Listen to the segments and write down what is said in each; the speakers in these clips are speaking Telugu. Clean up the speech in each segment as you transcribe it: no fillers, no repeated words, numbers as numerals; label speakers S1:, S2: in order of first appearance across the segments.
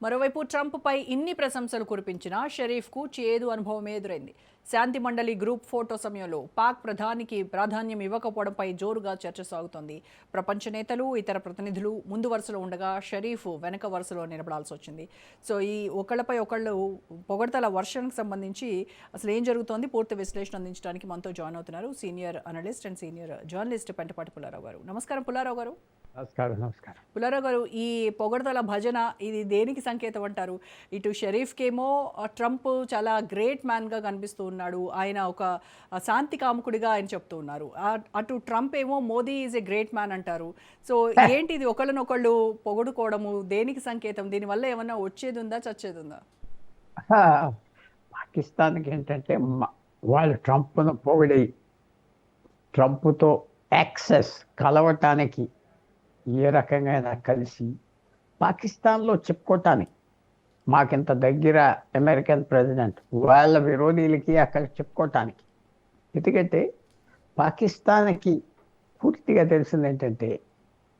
S1: మరోవైపు ట్రంప్పై ఇన్ని ప్రశంసలు కురిపించిన షరీఫ్కు చేదు అనుభవమే ఎదురైంది. శాంతి మండలి గ్రూప్ ఫోటో సమయంలో పాక్ ప్రధానికి ప్రాధాన్యం ఇవ్వకపోవడంపై జోరుగా చర్చ సాగుతోంది. ప్రపంచ నేతలు, ఇతర ప్రతినిధులు ముందు వరుసలో ఉండగా షరీఫ్ వెనక వరుసలో నిలబడాల్సి వచ్చింది. సో ఈ ఒకళ్ళపై ఒకళ్ళు పొగడ్తల వర్షన్కి సంబంధించి అసలు ఏం జరుగుతోంది పూర్తి విశ్లేషణ అందించడానికి మనతో జాయిన్ అవుతున్నారు senior analyst and senior journalist Pentapati Pullarao గారు. నమస్కారం పుల్లారావు గారు.
S2: నమస్కారం
S1: పుల్లారావు గారు, ఈ పొగడ్తల భజన ఇది దేనికి సంకేతం అంటారు? ఇటు షరీఫ్కేమో ట్రంప్ చాలా గ్రేట్ మ్యాన్గా కనిపిస్తూ ఉన్నాడు, ఆయన ఒక శాంతి కాముకుడిగా ఆయన చెప్తూ ఉన్నారు. అటు ట్రంప్ ఏమో Modi is a great man అంటారు. సో ఏంటి ఇది ఒకళ్ళనొకళ్ళు పొగడుకోవడము దేనికి సంకేతం? దీనివల్ల ఏమన్నా వచ్చేది ఉందా, చచ్చేది ఉందా?
S2: పాకిస్తాన్కి ఏంటంటే వాళ్ళు ట్రంప్ను పొగిడి ట్రంప్తో యాక్సెస్ కలవటానికి ఏ రకంగా కలిసి పాకిస్తాన్లో చెప్పుకోవటానికి మాకింత దగ్గర అమెరికన్ ప్రెసిడెంట్ వాళ్ళ విరోధీలకి అక్కడ చెప్పుకోవటానికి. ఎందుకంటే పాకిస్తాన్కి పూర్తిగా తెలిసింది ఏంటంటే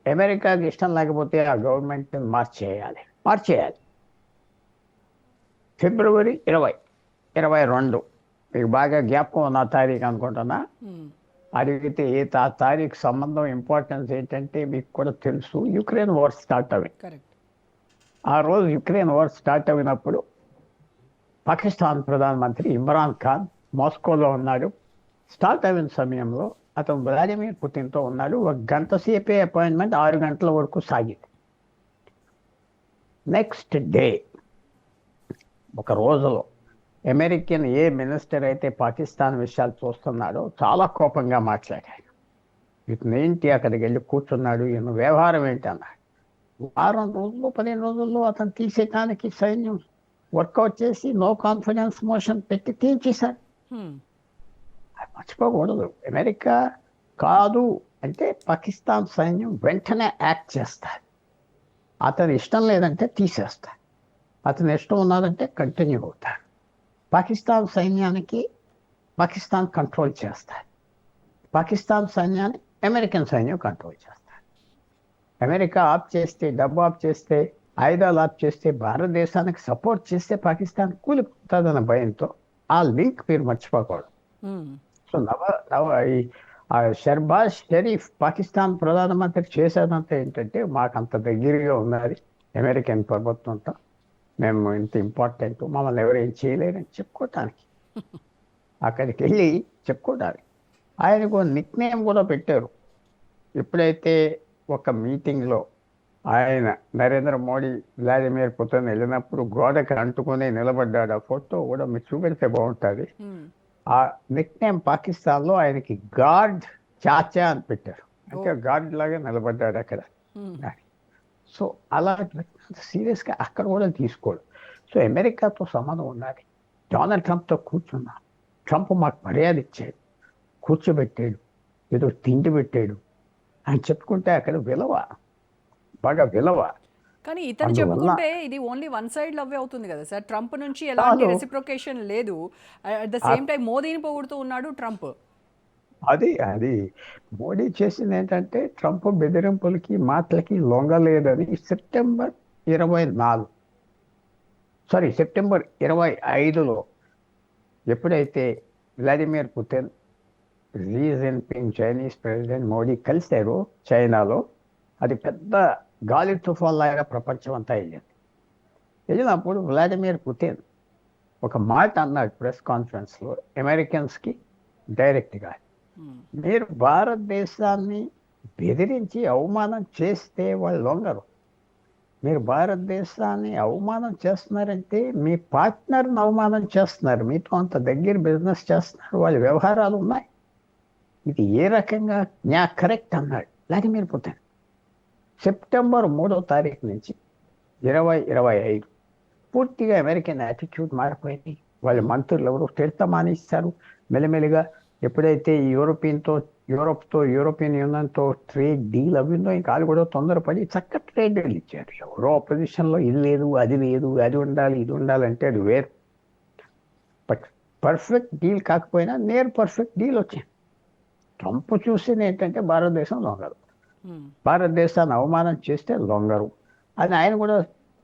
S2: అమెరికాకి ఇష్టం లేకపోతే ఆ గవర్నమెంట్ని మార్చేయాలి. ఫిబ్రవరి 2022 మీకు బాగా జ్ఞాపకం ఉన్న తారీఖు అనుకుంటున్నా. అడిగితే ఆ తారీఖు సంబంధం ఇంపార్టెన్స్ ఏంటంటే మీకు కూడా తెలుసు, యుక్రెయిన్ వార్ స్టార్ట్ అయింది. ఆ రోజు యుక్రెయిన్ వార్ స్టార్ట్ అయినప్పుడు పాకిస్తాన్ ప్రధానమంత్రి ఇమ్రాన్ ఖాన్ మాస్కోలో ఉన్నాడు. స్టార్ట్ అయిన సమయంలో అతను వ్లాదిమిర్ పుతిన్తో ఉన్నాడు. 1 గంట సేపే అపాయింట్మెంట్ 6 గంటల వరకు సాగింది. నెక్స్ట్ డే ఒక రోజులో అమెరికన్ ఏ మినిస్టర్ అయితే పాకిస్తాన్ విషయాలు చూస్తున్నాడో చాలా కోపంగా మాట్లాడాడు. ఇతనేంటి అక్కడికి వెళ్ళి కూర్చున్నాడు, ఈయన వ్యవహారం ఏంటి అన్నాడు. 15 రోజుల్లో అతను తీసేయడానికి సైన్యం వర్కౌట్ చేసి నో కాన్ఫిడెన్స్ మోషన్ పెట్టి తీర్చేశారు. మర్చిపోకూడదు. అమెరికా కాదు అంటే పాకిస్తాన్ సైన్యం వెంటనే యాక్ట్ చేస్తారు. అతని ఇష్టం లేదంటే తీసేస్తారు, అతని ఇష్టం ఉన్నదంటే కంటిన్యూ అవుతారు. పాకిస్తాన్ సైన్యానికి పాకిస్తాన్ కంట్రోల్ చేస్తారు, పాకిస్తాన్ సైన్యాన్ని అమెరికన్ సైన్యం కంట్రోల్ చేస్తారు. అమెరికా ఆఫ్ చేస్తే, డబ్బు ఆఫ్ చేస్తే, ఆయుధాలు ఆఫ్ చేస్తే, భారతదేశానికి సపోర్ట్ చేస్తే పాకిస్తాన్ కూలిపోతుందన్న భయంతో ఆ లింక్ మీరు మర్చిపోకూడదు. సో షర్బాజ్ షరీఫ్ పాకిస్తాన్ ప్రధానమంత్రి చేసేదంతా ఏంటంటే మాకు అంత దగ్గరగా ఉన్నది అమెరికన్ ప్రభుత్వంతో, మేము ఇంత ఇంపార్టెంట్, మమ్మల్ని ఎవరేం చేయలేరని చెప్పుకోవటానికి, అక్కడికి వెళ్ళి చెప్పుకోవడానికి. ఆయనకు నిక్ నేమ్ కూడా పెట్టారు. ఎప్పుడైతే ఒక మీటింగ్లో ఆయన నరేంద్ర మోడీ వ్లాదిమిర్ పుతిన్ వెళ్ళినప్పుడు గోడకి అంటుకుని నిలబడ్డాడు. ఆ ఫోటో కూడా మీరు చూపెడితే బాగుంటుంది. ఆ నిక్ నేమ్ పాకిస్తాన్లో ఆయనకి గార్డ్ చాచా అని పెట్టారు. అంటే గార్డ్ లాగా నిలబడ్డాడు అక్కడ. సో అలా సీరియస్గా అక్కడ కూడా తీసుకోడు. సో అమెరికాతో సంబంధం ఉన్నది. డొనాల్డ్ ట్రంప్తో కూర్చున్నా, ట్రంప్ మాకు మర్యాద ఇచ్చాడు, కూర్చోబెట్టాడు, ఏదో తిండి పెట్టాడు అని చెప్పుకుంటే అక్కడ విలువ, బాగా విలువ.
S1: కానీ ఇతను చెప్పుకుంటే ఇది ఓన్లీ వన్ సైడ్ లవ్ అవుతుంది కదా సార్. ట్రంప్ నుంచి ఎలాంటి రెసిప్రొకేషన్ లేదు. అట్ ద సేమ్ టైం మోదీని పొగుడుతూ ఉన్నాడు ట్రంప్.
S2: అది మోడీ చేసింది ఏంటంటే ట్రంప్ బెదిరింపులకి మాటలకి లొంగలేదని సెప్టెంబర్ 25లో ఎప్పుడైతే Vladimir Putin, Xi Jinping Chinese president Modi కలిశారో చైనాలో, అది పెద్ద గాలి తుఫాన్ లాగా ప్రపంచం అంతా వెళ్ళినప్పుడు వ్లాదిమిర్ పుతిన్ ఒక మాట అన్నాడు ప్రెస్ కాన్ఫరెన్స్లో అమెరికన్స్కి డైరెక్ట్గా, మీరు భారతదేశాన్ని బెదిరించి అవమానం చేస్తే వాళ్ళు లొంగరు. మీరు భారతదేశాన్ని అవమానం చేస్తున్నారంటే మీ పార్ట్నర్ని అవమానం చేస్తున్నారు, మీతో అంత దగ్గర బిజినెస్ చేస్తున్నారు, వాళ్ళ వ్యవహారాలు ఉన్నాయి, ఇది ఏ రకంగా కరెక్ట్ అన్నాడు వ్లాదిమిర్ పుతిన్. సెప్టెంబర్ 3 నుంచి 2025 పూర్తిగా అమెరికన్ యాటిట్యూడ్ మారిపోయింది. వాళ్ళ మంత్రులు ఎవరు తిడతమానిస్తారు మెల్లమెల్లిగా. ఎప్పుడైతే యూరోపియన్ యూనియన్తో ట్రేడ్ డీల్ అవిందో ఇంకా వాళ్ళు కూడా తొందరపడి చక్కటి ట్రేడ్ డీల్ ఇచ్చారు. ఎవరో ఆపోజిషన్లో ఇది లేదు, అది లేదు, అది ఉండాలి, ఇది ఉండాలంటే అది వేరు. బట్ పర్ఫెక్ట్ డీల్ కాకపోయినా పర్ఫెక్ట్ డీల్ వచ్చింది. ట్రంప్ చూసింది ఏంటంటే భారతదేశం లొంగరు, భారతదేశాన్ని అవమానం చేస్తే లొంగరు అని ఆయన కూడా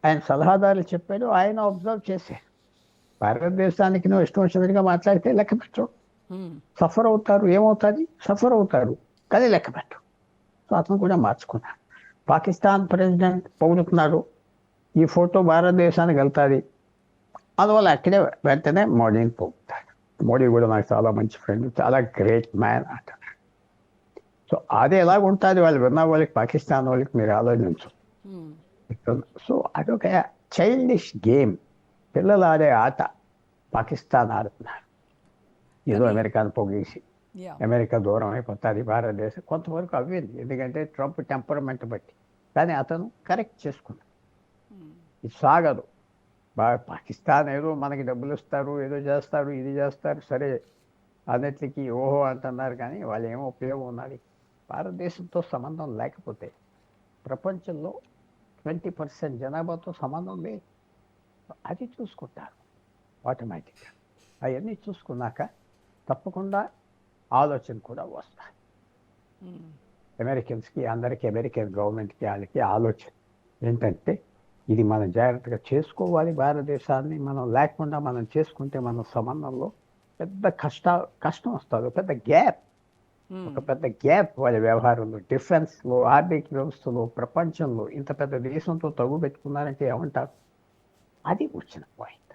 S2: ఆయన సలహాదారులు చెప్పాడు, ఆయన అబ్జర్వ్ చేశారు. భారతదేశానికి నువ్వు ఇష్టం వచ్చినట్టుగా మాట్లాడితే లెక్క పెట్టు, సఫర్ అవుతారు, ఏమవుతుంది, సఫర్ అవుతారు, కానీ లెక్క పెట్టు. సో అతను కూడా మార్చుకున్నాడు. పాకిస్తాన్ ప్రెసిడెంట్ పొగుడుతున్నాడు, ఈ ఫోటో భారతదేశానికి వెళ్తుంది, అందువల్ల అక్కడే వెంటనే మోడీని పొగుడుతాడు. మోడీ కూడా నాకు చాలా మంచి ఫ్రెండ్, చాలా గ్రేట్ మ్యాన్ అంటున్నాడు. సో అది ఎలాగుంటుంది వాళ్ళు విన్న వాళ్ళకి, పాకిస్తాన్ వాళ్ళకి మీరు ఆలోచించు. సో అదొక చైల్డిష్ గేమ్, పిల్లలు ఆడే ఆట పాకిస్తాన్ ఆడుతున్నారు. ఏదో అమెరికాను పొగేసి అమెరికా దూరం అయిపోతుంది, భారతదేశం కొంతవరకు అవ్వింది, ఎందుకంటే ట్రంప్ టెంపర్మెంట్ బట్టి. కానీ అతను కరెక్ట్ చేసుకున్నాడు, ఇది సాగదు. పాకిస్తాన్ ఏదో మనకి డబ్బులు ఇస్తారు, ఏదో చేస్తారు, ఇది చేస్తారు, సరే అన్నిటికీ ఓహో అంటున్నారు, కానీ వాళ్ళు ఏమో ఉపయోగం ఉన్నది. భారతదేశంతో సంబంధం లేకపోతే ప్రపంచంలో 20% జనాభాతో సంబంధం లేదు. అది చూసుకుంటారు ఆటోమేటిక్గా. అవన్నీ చూసుకున్నాక తప్పకుండా ఆలోచన కూడా వస్తాయి అమెరికన్స్కి, అందరికీ, అమెరికన్ గవర్నమెంట్కి, వాళ్ళకి ఆలోచన ఏంటంటే ఇది మనం జాగ్రత్తగా చేసుకోవాలి. భారతదేశాన్ని మనం లేకుండా మనం చేసుకుంటే మన సంబంధంలో పెద్ద కష్టం వస్తుంది, పెద్ద గ్యాప్, ఒక పెద్ద గ్యాప్ వాళ్ళ వ్యవహారంలో, డిఫెన్స్లో, ఆర్థిక వ్యవస్థలో, ప్రపంచంలో. ఇంత పెద్ద దేశంతో తగు పెట్టుకున్నారంటే ఏమంటారు? అది వచ్చిన పాయింట్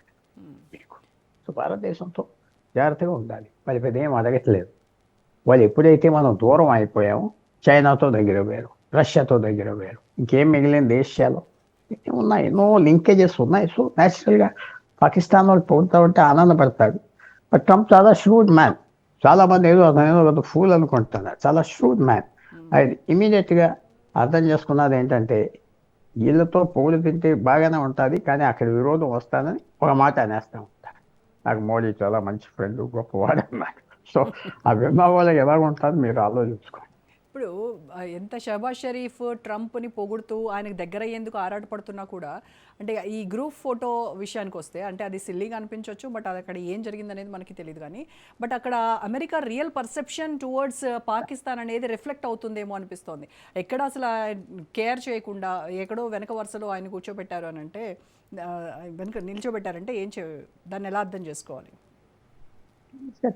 S2: మీకు. సో భారతదేశంతో జాగ్రత్తగా ఉండాలి. వాళ్ళు పెద్ద ఏం అడగట్లేదు. వాళ్ళు ఎప్పుడైతే మనం దూరం అయిపోయామో, చైనాతో దగ్గర వేరు, రష్యాతో దగ్గర వేరు, ఇంకేం మిగిలిన దేశాలు ఉన్నాయి, ఎన్నో లింకేజెస్ ఉన్నాయి. సో న్యాచురల్గా పాకిస్తాన్ వాళ్ళు పోతా ఉంటే ఆనందపడతాడు. బట్ ట్రంప్ చాలా ష్రూడ్ మ్యాన్. చాలా మంది ఏదో ఒక ఫూల్ అనుకుంటున్నారు, చాలా ష్రూడ్ మ్యాన్. అది ఇమీడియట్గా అర్థం చేసుకున్నది ఏంటంటే వీళ్ళతో పొగుడు తింటే బాగానే ఉంటుంది, కానీ అక్కడ విరోధం వస్తుందని ఒక మాట అనేస్తూ ఉంటారు. నాకు మోడీ చాలా మంచి ఫ్రెండ్, గొప్పవాడు అన్నాడు. సో ఆ విన్న వాళ్ళకి ఎలా ఉంటుంది మీరు ఆలోచించుకోండి.
S1: ఇప్పుడు ఎంత షహబాజ్ షరీఫ్ ట్రంప్ని పొగుడుతూ ఆయనకు దగ్గర అయ్యేందుకు ఆరాటపడుతున్నా కూడా, అంటే ఈ గ్రూప్ ఫోటో విషయానికి వస్తే, అంటే అది సిల్లీగా అనిపించవచ్చు, బట్ అది అక్కడ ఏం జరిగిందనేది మనకి తెలియదు. కానీ బట్ అక్కడ America real perception towards Pakistan అనేది రిఫ్లెక్ట్ అవుతుందేమో అనిపిస్తోంది. ఎక్కడ అసలు కేర్ చేయకుండా ఎక్కడో వెనక వరుసలో ఆయన కూర్చోబెట్టారు అని అంటే, వెనక నిల్చోబెట్టారంటే దాన్ని ఎలా అర్థం చేసుకోవాలి?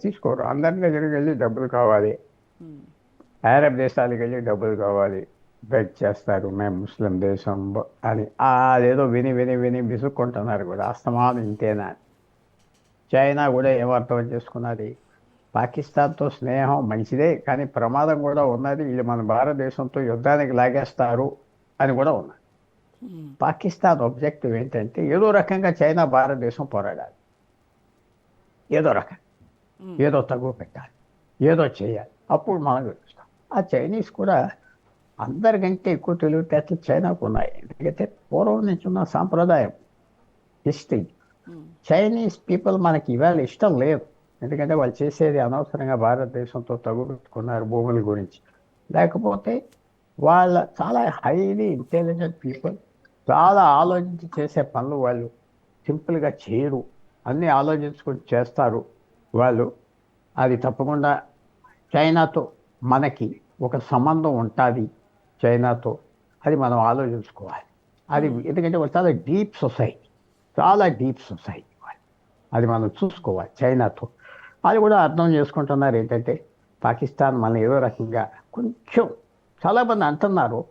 S2: తీసుకోరు, అందరి దగ్గరికి వెళ్ళి డబ్బులు కావాలి, అరబ్ దేశాలకు వెళ్ళి డబ్బులు కావాలి, బెట్ చేస్తారు, మేము ముస్లిం దేశం అని. అదేదో విని విని విని విసుక్కుంటున్నారు కూడా, అస్తమానం ఇంతేనా. చైనా కూడా ఏమర్థం చేసుకున్నది, పాకిస్తాన్తో స్నేహం మంచిదే, కానీ ప్రమాదం కూడా ఉన్నది, వీళ్ళు మన భారతదేశంతో యుద్ధానికి లాగేస్తారు అని కూడా ఉన్నది. పాకిస్తాన్ ఆబ్జెక్టివ్ ఏంటంటే ఏదో రకంగా చైనా భారతదేశం పోరాడాలి, ఏదో రకంగా ఏదో తగువ పెట్టాలి, ఏదో చేయాలి, అప్పుడు మనం గెలుస్తాం. ఆ చైనీస్ కూడా అందరికంటే ఎక్కువ తెలివితేటలు చైనాకు ఉన్నాయి, ఎందుకంటే పూర్వం నుంచి ఉన్న సాంప్రదాయం, హిస్టరీ. చైనీస్ పీపుల్ మనకి ఇవాళ ఇష్టం లేదు, ఎందుకంటే వాళ్ళు చేసేది అనవసరంగా భారతదేశంతో తగు పెట్టుకున్నారు భూముల గురించి. లేకపోతే వాళ్ళ చాలా హైలీ ఇంటెలిజెంట్ పీపుల్, చాలా ఆలోచించి చేసే పనులు వాళ్ళు సింపుల్గా చేయరు, అన్నీ ఆలోచించుకొని చేస్తారు వాళ్ళు. అది తప్పకుండా చైనాతో మనకి ఒక సంబంధం ఉంటుంది, చైనాతో, అది మనం ఆలోచించుకోవాలి. అది ఎందుకంటే వాళ్ళు చాలా డీప్ సొసైటీ, చాలా డీప్ సొసైటీ వాళ్ళు, అది మనం చూసుకోవాలి చైనాతో. అది కూడా అర్థం చేసుకుంటున్నారు ఏంటంటే పాకిస్తాన్ మన ఏదో రకంగా కొంచెం, చాలామంది అంటున్నారు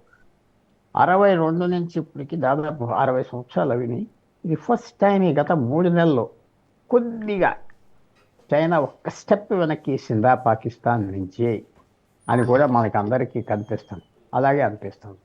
S2: 62 నుంచి ఇప్పటికి దాదాపు 60 సంవత్సరాలు అవిని, ఇది ఫస్ట్ టైం ఈ గత 3 నెలల్లో కొద్దిగా చైనా ఒక్క స్టెప్ వెనక్కి వేసిందా పాకిస్తాన్ నుంచి అని కూడా మనకి అందరికీ కనిపిస్తుంది, అలాగే అనిపిస్తుంది.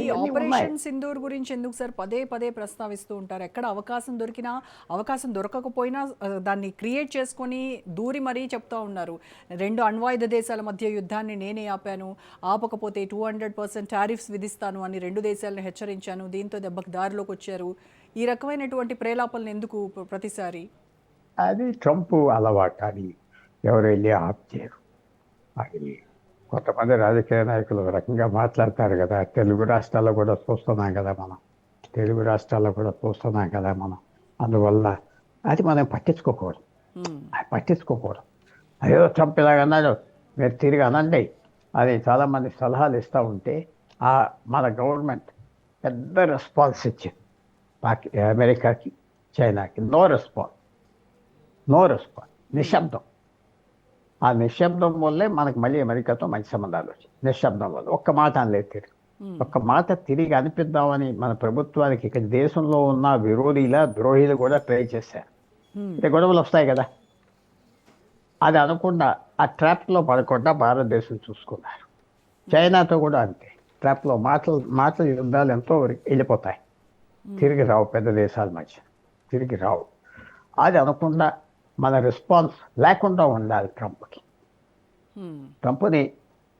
S1: ఈ ఆపరేషన్ సింధూర్ గురించి ఎందుకు సార్ పదే పదే ప్రస్తావిస్తూ ఉంటారు? ఎక్కడ అవకాశం దొరికినా, అవకాశం దొరకకపోయినా దాన్ని క్రియేట్ చేసుకొని దూరి మరీ చెప్తూ ఉన్నారు. 2 అణ్వాయుధ దేశాల మధ్య యుద్ధాన్ని నేనే ఆపాను, ఆపకపోతే 200% టారిఫ్స్ విధిస్తాను అని 2 దేశాలను హెచ్చరించాను, దీంతో దెబ్బకు దారిలోకి వచ్చారు. ఈ రకమైనటువంటి ప్రేలాపలను ఎందుకు ప్రతిసారి?
S2: అది ట్రంప్ అలవాటు, అది ఎవరు వెళ్ళి ఆప్ చేయరు. అది కొంతమంది రాజకీయ నాయకులు ఒక రకంగా మాట్లాడతారు కదా, తెలుగు రాష్ట్రాల్లో కూడా చూస్తున్నాం కదా మనం, అందువల్ల అది మనం పట్టించుకోకూడదు, అదేదో ట్రంప్ ఇలాగన్నాడు మీరు తిరిగి అనండి అని చాలామంది సలహాలు ఇస్తూ ఉంటే మన గవర్నమెంట్ పెద్ద రెస్పాన్స్ ఇచ్చింది అమెరికాకి, చైనాకి. నో రెస్పాన్స్, నిశ్శబ్దం. ఆ నిశ్శబ్దం వల్లే మనకు మళ్ళీ అమెరికాతో మంచి సంబంధాలు వచ్చాయి. నిశ్శబ్దం వల్ల ఒక్క మాట అనలేదు తిరిగి. ఒక్క మాట తిరిగి అనిపిద్దామని మన ప్రభుత్వానికి ఇక్కడ దేశంలో ఉన్న ద్రోహులు కూడా ట్రై చేశారు. అంటే గొడవలు వస్తాయి కదా, అది అనకుండా ఆ ట్రాప్లో పడకుండా భారతదేశం చూసుకున్నారు. చైనాతో కూడా అంతే. ట్రాప్లో మాటలు యుద్ధాలు ఎంతో వెళ్ళిపోతాయి, తిరిగి రావు. పెద్ద దేశాల మధ్య తిరిగి రావు. అది అనకుండా మన రెస్పాన్స్ లేకుండా ఉండాలి ట్రంప్కి. ట్రంప్ని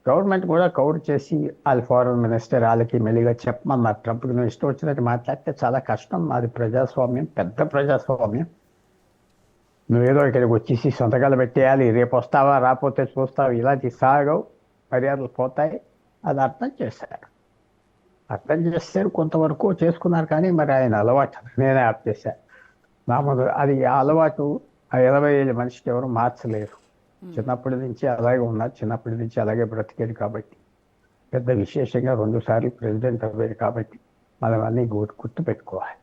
S2: గవర్నమెంట్ కూడా కవర్ చేసి వాళ్ళ ఫారెన్ మినిస్టర్ వాళ్ళకి మెల్లిగా చెప్పమన్నారు. ట్రంప్కి నువ్వు ఇష్టం వచ్చినట్టు మాట్లాడితే చాలా కష్టం, అది ప్రజాస్వామ్యం, పెద్ద ప్రజాస్వామ్యం. నువ్వేదో ఇక్కడికి వచ్చేసి సంతకాలు పెట్టేయాలి, రేపు వస్తావా రాకపోతే చూస్తావు, ఇలాంటి సాగవు, మర్యాదలు పోతాయి. అది అర్థం చేస్తారు, కొంతవరకు చేసుకున్నారు. కానీ మరి ఆయన అలవాటు నేనే ఆప్ చేశాను. మామూలు అది ఆ అలవాటు ఆ 20 ఏళ్ళ మనిషికి ఎవరు మార్చలేరు. చిన్నప్పటి నుంచి అలాగే ఉన్నారు, చిన్నప్పటి నుంచి అలాగే బ్రతికేది కాబట్టి. పెద్ద విశేషంగా 2 సార్లు ప్రెసిడెంట్ అవ్వేది కాబట్టి మనం అన్నీ గుర్తు పెట్టుకోవాలి.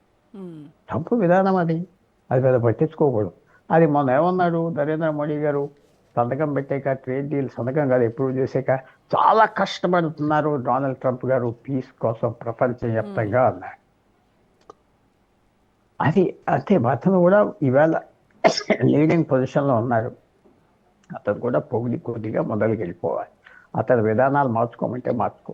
S2: ట్రంప్ విధానం అది పెద్ద పట్టించుకోకూడదు. అది మొన్న ఏమన్నాడు నరేంద్ర మోడీ గారు, సంతకం పెట్టాక ట్రేడ్ డీల్ సంతకం కాదు అప్రూవ్ చేసాక చాలా కష్టపడుతున్నారు డొనాల్డ్ ట్రంప్ గారు పీస్ కోసం ప్రపంచవ్యాప్తంగా అన్నారు. అది అంతే. అతను కూడా ఈవేళ లీడింగ్ పొజిషన్లో ఉన్నారు. అతను కూడా పొగిడి కొద్దిగా మొదలుకి వెళ్ళిపోవాలి. అతని విధానాలు మార్చుకోమంటే మార్చుకో.